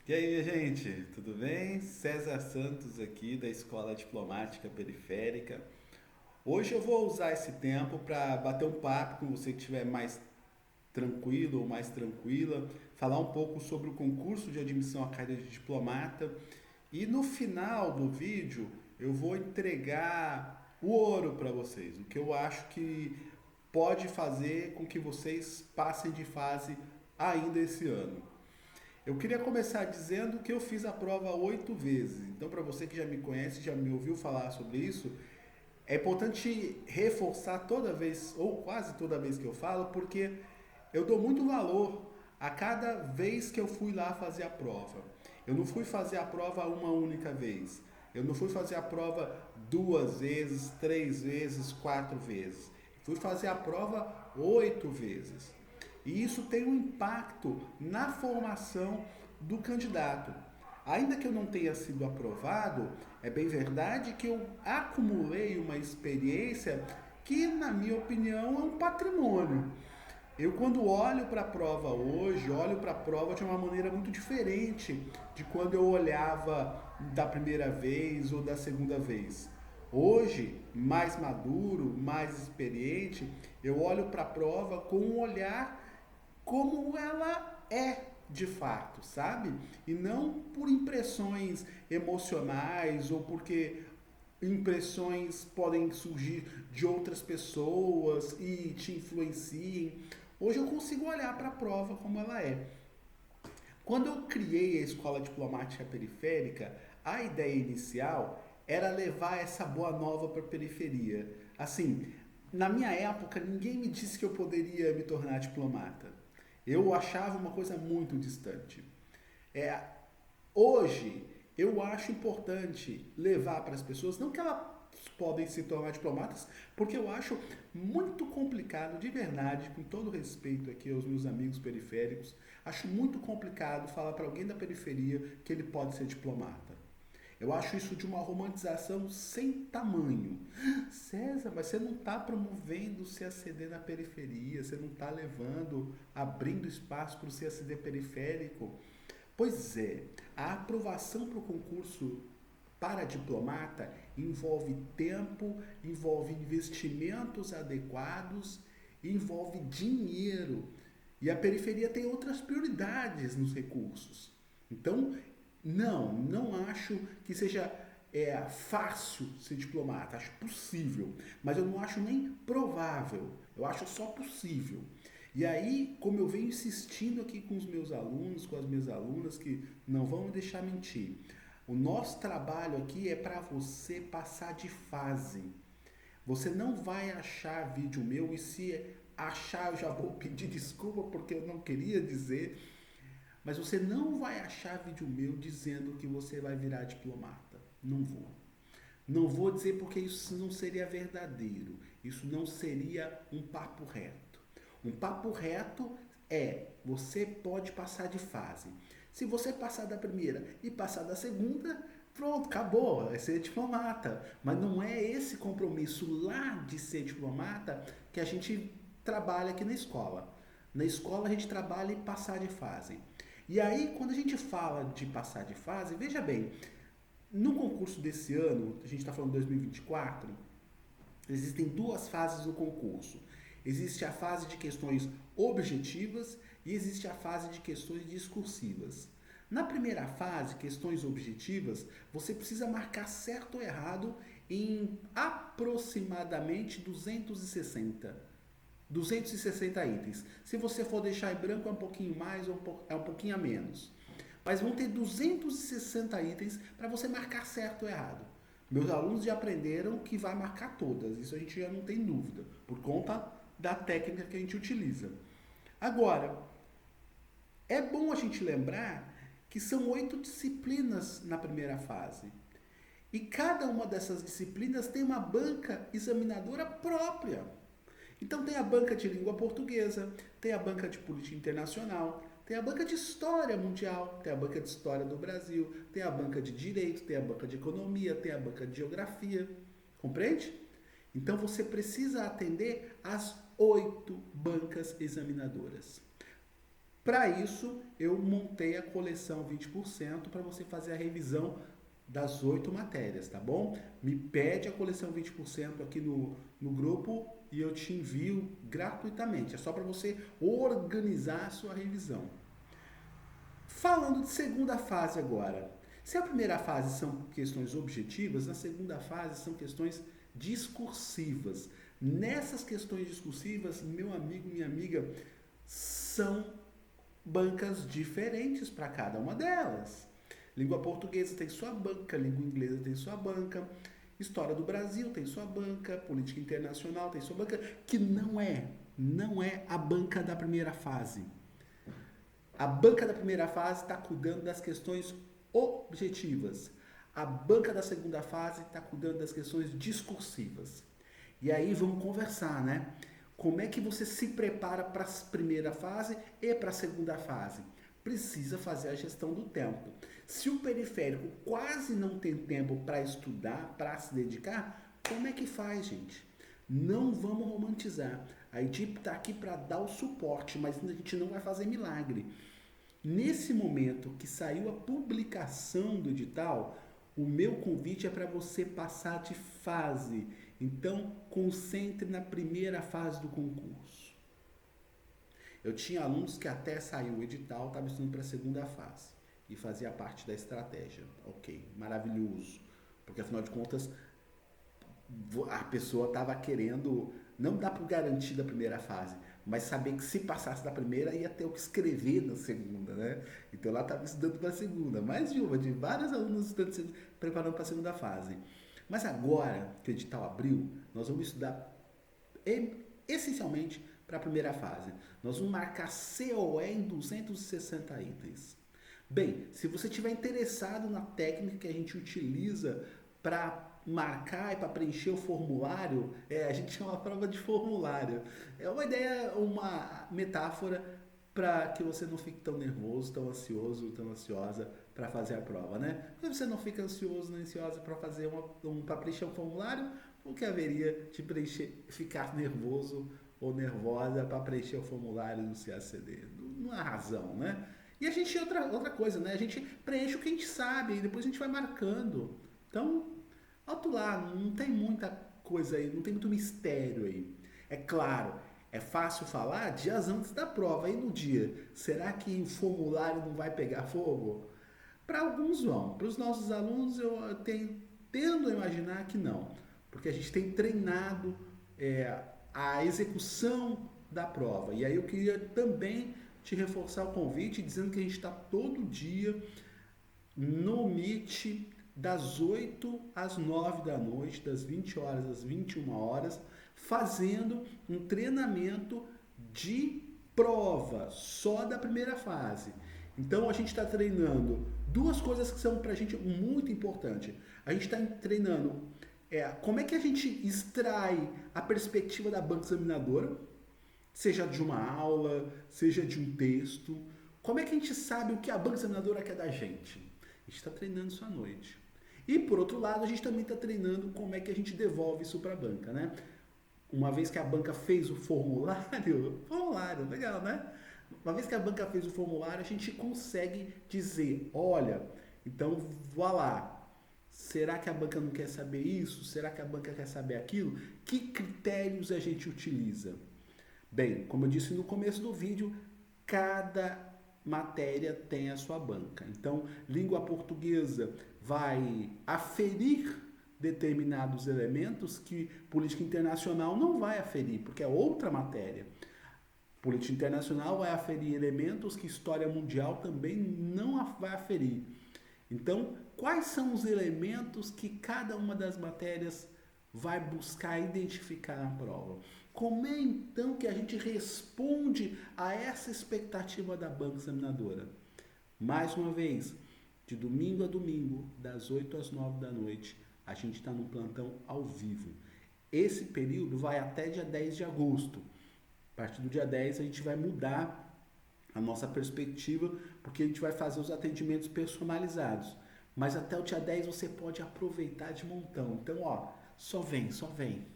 E aí, gente, tudo bem? César Santos aqui da Escola Diplomática Periférica. Hoje eu vou usar esse tempo para bater um papo com você que estiver mais tranquilo ou mais tranquila, falar um pouco sobre o concurso de admissão à carreira de diplomata e no final do vídeo eu vou entregar o ouro para vocês, o que eu acho que pode fazer com que vocês passem de fase ainda esse ano. Eu queria começar dizendo que eu fiz a prova 8 vezes. Então, para você que já me conhece, já me ouviu falar sobre isso, é importante reforçar toda vez, ou quase toda vez que eu falo, porque eu dou muito valor a cada vez que eu fui lá fazer a prova. Eu não fui fazer a prova uma única vez. Eu não fui fazer a prova 2 vezes, 3 vezes, 4 vezes. Fui fazer a prova 8 vezes. E isso tem um impacto na formação do candidato. Ainda que eu não tenha sido aprovado, é bem verdade que eu acumulei uma experiência que, na minha opinião, é um patrimônio. Eu, quando olho para a prova hoje, olho para a prova de uma maneira muito diferente de quando eu olhava da primeira vez ou da segunda vez. Hoje, mais maduro, mais experiente, eu olho para a prova com um olhar como ela é de fato, sabe? E não por impressões emocionais ou porque impressões podem surgir de outras pessoas e te influenciem. Hoje eu consigo olhar para a prova como ela é. Quando eu criei a Escola Diplomática Periférica, a ideia inicial era levar essa boa nova para a periferia. Assim, na minha época, ninguém me disse que eu poderia me tornar diplomata. Eu achava uma coisa muito distante. É, Hoje, eu acho importante levar para as pessoas, não que elas podem se tornar diplomatas, porque eu acho muito complicado, de verdade, com todo respeito aqui aos meus amigos periféricos, acho muito complicado falar para alguém da periferia que ele pode ser diplomata. Eu acho isso de uma romantização sem tamanho. César, mas você não está promovendo o CACD na periferia, você não está levando, abrindo espaço para o CACD periférico. Pois é, a aprovação para o concurso para diplomata envolve tempo, envolve investimentos adequados, envolve dinheiro. E a periferia tem outras prioridades nos recursos. Então, não acho que seja fácil ser diplomata. Acho possível, mas eu não acho nem provável. Eu acho só possível. E aí, como eu venho insistindo aqui com os meus alunos, com as minhas alunas, que não vão me deixar mentir, o nosso trabalho aqui é para você passar de fase. Você não vai achar vídeo meu e se achar eu já vou pedir desculpa porque eu não queria dizer, mas você não vai achar vídeo meu dizendo que você vai virar diplomata. Não vou. Não vou dizer porque isso não seria verdadeiro. Isso não seria um papo reto. Um papo reto é você pode passar de fase. Se você passar da primeira e passar da segunda, pronto, acabou, é ser diplomata. Mas não é esse compromisso lá de ser diplomata que a gente trabalha aqui na escola. Na escola a gente trabalha em passar de fase. E aí, quando a gente fala de passar de fase, veja bem, no concurso desse ano, a gente está falando de 2024, existem duas fases do concurso. Existe a fase de questões objetivas e existe a fase de questões discursivas. Na primeira fase, questões objetivas, você precisa marcar certo ou errado em aproximadamente 260 itens. Se você for deixar em branco é um pouquinho mais ou é um pouquinho a menos. Mas vão ter 260 itens para você marcar certo ou errado. Meus alunos já aprenderam que vai marcar todas, isso a gente já não tem dúvida, por conta da técnica que a gente utiliza. Agora, é bom a gente lembrar que são 8 disciplinas na primeira fase. E cada uma dessas disciplinas tem uma banca examinadora própria. Então tem a banca de língua portuguesa, tem a banca de política internacional, tem a banca de história mundial, tem a banca de história do Brasil, tem a banca de direito, tem a banca de economia, tem a banca de geografia. Compreende? Então você precisa atender às 8 bancas examinadoras. Para isso, eu montei a coleção 20% para você fazer a revisão das 8 matérias, tá bom? Me pede a coleção 20% aqui no grupo e eu te envio gratuitamente. É só para você organizar a sua revisão. Falando de segunda fase agora. Se a primeira fase são questões objetivas, na segunda fase são questões discursivas. Nessas questões discursivas, meu amigo, minha amiga, são bancas diferentes para cada uma delas. Língua portuguesa tem sua banca, língua inglesa tem sua banca, história do Brasil tem sua banca, política internacional tem sua banca, que não é a banca da primeira fase. A banca da primeira fase está cuidando das questões objetivas. A banca da segunda fase está cuidando das questões discursivas. E aí vamos conversar, né? Como é que você se prepara para a primeira fase e para a segunda fase? Precisa fazer a gestão do tempo. Se o periférico quase não tem tempo para estudar, para se dedicar, como é que faz, gente? Não vamos romantizar. A equipe está aqui para dar o suporte, mas a gente não vai fazer milagre. Nesse momento que saiu a publicação do edital, o meu convite é para você passar de fase. Então, concentre na primeira fase do concurso. Eu tinha alunos que até saiu o edital, estavam estudando para a segunda fase e fazia parte da estratégia. Ok, maravilhoso. Porque afinal de contas, a pessoa estava querendo, não dá para garantir da primeira fase, mas saber que se passasse da primeira ia ter o que escrever na segunda, né? Então ela estava estudando para a segunda, mais de vários alunos estudando, preparando para a segunda fase. Mas agora que o edital abriu, nós vamos estudar essencialmente para a primeira fase. Nós vamos marcar COE em 260 itens. Bem, se você estiver interessado na técnica que a gente utiliza para marcar e para preencher o formulário, a gente chama a prova de formulário. É uma ideia, uma metáfora para que você não fique tão nervoso, tão ansioso, tão ansiosa para fazer a prova, né? Quando você não fica ansioso nem ansiosa para fazer para preencher um formulário, o que haveria de ficar nervoso ou nervosa para preencher o formulário do CACD? Não há razão, né? E a gente, outra coisa, né? A gente preenche o que a gente sabe e depois a gente vai marcando. Então, alto lá, não tem muita coisa aí, não tem muito mistério aí. É claro, é fácil falar dias antes da prova, aí no dia. Será que o formulário não vai pegar fogo? Para alguns vão. Para os nossos alunos, eu tendo a imaginar que não. Porque a gente tem treinado a execução da prova. E aí eu queria também te reforçar o convite, dizendo que a gente está todo dia no Meet, das 8 às 9 da noite, das 20 horas às 21 horas, fazendo um treinamento de prova, só da primeira fase. Então a gente está treinando duas coisas que são para a gente muito importantes. A gente está treinando como é que a gente extrai a perspectiva da banca examinadora, seja de uma aula, seja de um texto. Como é que a gente sabe o que a banca examinadora quer da gente? A gente está treinando isso à noite. E, por outro lado, a gente também está treinando como é que a gente devolve isso para a banca, né? Uma vez que a banca fez o formulário, legal, né? Uma vez que a banca fez o formulário, a gente consegue dizer, olha, então, vá lá, será que a banca não quer saber isso? Será que a banca quer saber aquilo? Que critérios a gente utiliza? Bem, como eu disse no começo do vídeo, cada matéria tem a sua banca. Então, língua portuguesa vai aferir determinados elementos que política internacional não vai aferir, porque é outra matéria. Política internacional vai aferir elementos que história mundial também não vai aferir. Então, quais são os elementos que cada uma das matérias vai buscar identificar na prova? Como é então que a gente responde a essa expectativa da banca examinadora? Mais uma vez, de domingo a domingo, das 8 às 9 da noite, a gente está no plantão ao vivo. Esse período vai até dia 10 de agosto. A partir do dia 10 a gente vai mudar a nossa perspectiva, porque a gente vai fazer os atendimentos personalizados. Mas até o dia 10 você pode aproveitar de montão. Então, só vem, só vem.